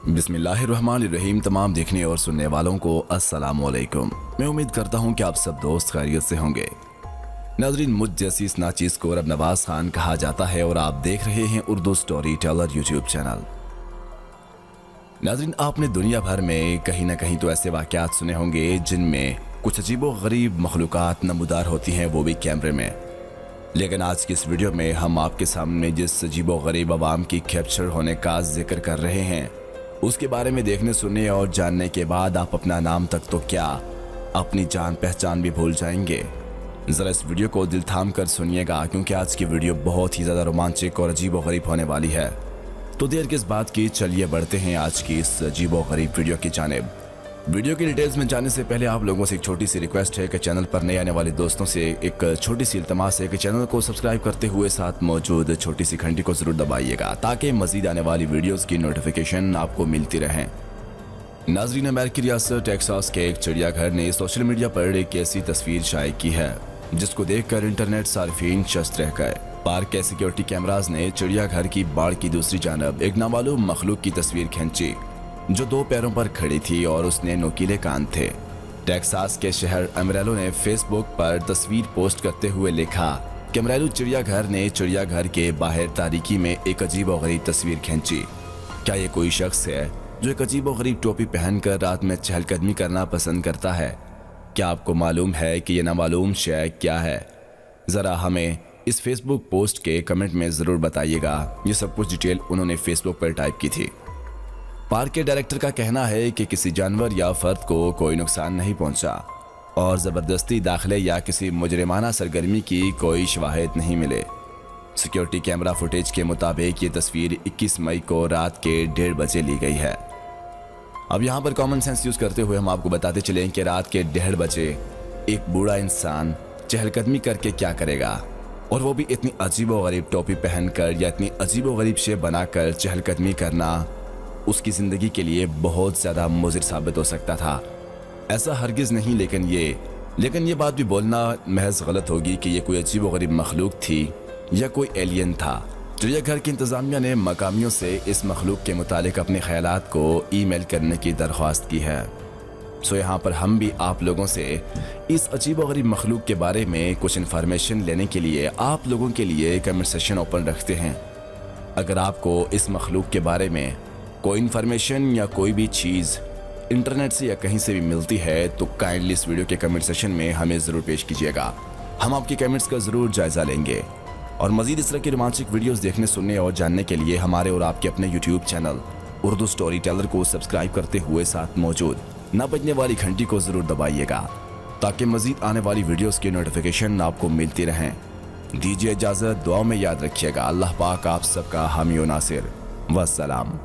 बिस्मिल्लाहिर्रहमानिर्रहीम। तमाम देखने और सुनने वालों को अस्सलाम वालेकुम। मैं उम्मीद करता हूँ कि आप सब दोस्त खैरियत से होंगे। नाज़रीन, मुझ जैसी इस नाचीज़ को अब नवाज खान कहा जाता है और आप देख रहे हैं Urdu story teller YouTube channel. नाज़रीन, आपने दुनिया भर में कहीं ना कहीं तो ऐसे वाक़यात सुने होंगे जिनमें कुछ अजीबो गरीब मखलूक़ात नमूदार होती हैं, वो भी कैमरे में। लेकिन आज की इस वीडियो में हम आपके सामने जिस अजीबो गरीब आवाम की कैप्चर होने का जिक्र कर रहे हैं, उसके बारे में देखने सुनने और जानने के बाद आप अपना नाम तक तो क्या, अपनी जान पहचान भी भूल जाएंगे। ज़रा इस वीडियो को दिल थाम कर सुनिएगा, क्योंकि आज की वीडियो बहुत ही ज़्यादा रोमांचक और अजीबो गरीब होने वाली है। तो देर किस बात की, चलिए बढ़ते हैं आज की इस अजीबो गरीब वीडियो की जानिब। वीडियो की डिटेल्स में जाने से पहले आप लोगों से एक छोटी सी रिक्वेस्ट है कि चैनल पर नए आने वाले दोस्तों से एक छोटी सी इल्तमास है कि चैनल को सब्सक्राइब करते हुए साथ मौजूद छोटी सी घंटी को जरूर दबाइएगा, ताकि मजीद आने वाली वीडियोस की नोटिफिकेशन आपको मिलती रहे। नाज़रीन, अमेरिकी रियासत टेक्सास के एक चिड़ियाघर ने सोशल मीडिया पर एक ऐसी तस्वीर शाये की है जिसको देखकर इंटरनेट सार्फिन शस्त रह गए। पार्क के सिक्योरिटी कैमराज ने चिड़ियाघर की बाड़ की दूसरी जानब एक नामालूम मखलूक की तस्वीर खींची जो दो पैरों पर खड़ी थी और उसने नोकीले कान थे। टेक्सास के शहर अमरेलो ने फेसबुक पर तस्वीर पोस्ट करते हुए लिखा कि अमरेलो चिड़ियाघर ने चिड़ियाघर के बाहर तारीकी में एक अजीब गरीब तस्वीर खींची। क्या ये कोई शख्स है जो एक अजीब गरीब टोपी पहनकर रात में चहलकदमी करना पसंद करता है? क्या आपको मालूम है कि ये नामालूम शय क्या है? ज़रा हमें इस फेसबुक पोस्ट के कमेंट में ज़रूर बताइएगा। ये सब कुछ डिटेल उन्होंने फेसबुक पर टाइप की थी। पार्क के डायरेक्टर का कहना है कि किसी जानवर या फर्द को कोई नुकसान नहीं पहुंचा और ज़बरदस्ती दाखिले या किसी मुजरिमाना सरगर्मी की कोई शवाहिद नहीं मिले। सिक्योरिटी कैमरा फुटेज के मुताबिक ये तस्वीर 21 मई को रात के 1:30 बजे ली गई है। अब यहाँ पर कॉमन सेंस यूज़ करते हुए हम आपको बताते चलें कि रात के 1:30 बजे एक बूढ़ा इंसान चहलकदमी करके क्या करेगा, और वो भी इतनी अजीबो गरीब टोपी पहनकर या इतनी अजीबो गरीब शेप बनाकर चहलकदमी करना उसकी ज़िंदगी के लिए बहुत ज़्यादा मुज़िर साबित हो सकता था। ऐसा हरगिज़ नहीं, लेकिन ये बात भी बोलना महज गलत होगी कि ये कोई अजीब व गरीब मखलूक थी या कोई एलियन था। चिड़ियाघर की इंतज़ामिया ने मकामियों से इस मखलूक के मुतालिक अपने ख्यालात को ईमेल करने की दरख्वास्त की है। सो यहाँ पर हम भी आप लोगों से इस अजीब व गरीब मखलूक के बारे में कुछ इन्फॉर्मेशन लेने के लिए आप लोगों के लिए कमेंट सेक्शन ओपन रखते हैं। अगर आपको इस मखलूक के बारे में कोई इन्फॉर्मेशन या कोई भी चीज़ इंटरनेट से या कहीं से भी मिलती है तो काइंडली इस वीडियो के कमेंट सेक्शन में हमें ज़रूर पेश कीजिएगा। हम आपके कमेंट्स का ज़रूर जायज़ा लेंगे। और मज़ीद इस तरह की रोमांचक वीडियोस देखने, सुनने और जानने के लिए हमारे और आपके अपने YouTube channel Urdu story teller को सब्सक्राइब करते हुए साथ मौजूद ना बजने वाली घंटी को ज़रूर दबाइएगा, ताकि मज़ीद आने वाली वीडियोज़ की नोटिफिकेशन आपको मिलती रहें। दीजिए इजाज़त, दुआ में याद रखिएगा। अल्लाह पाक आप सबका हामी व नासिर। वस्सलाम।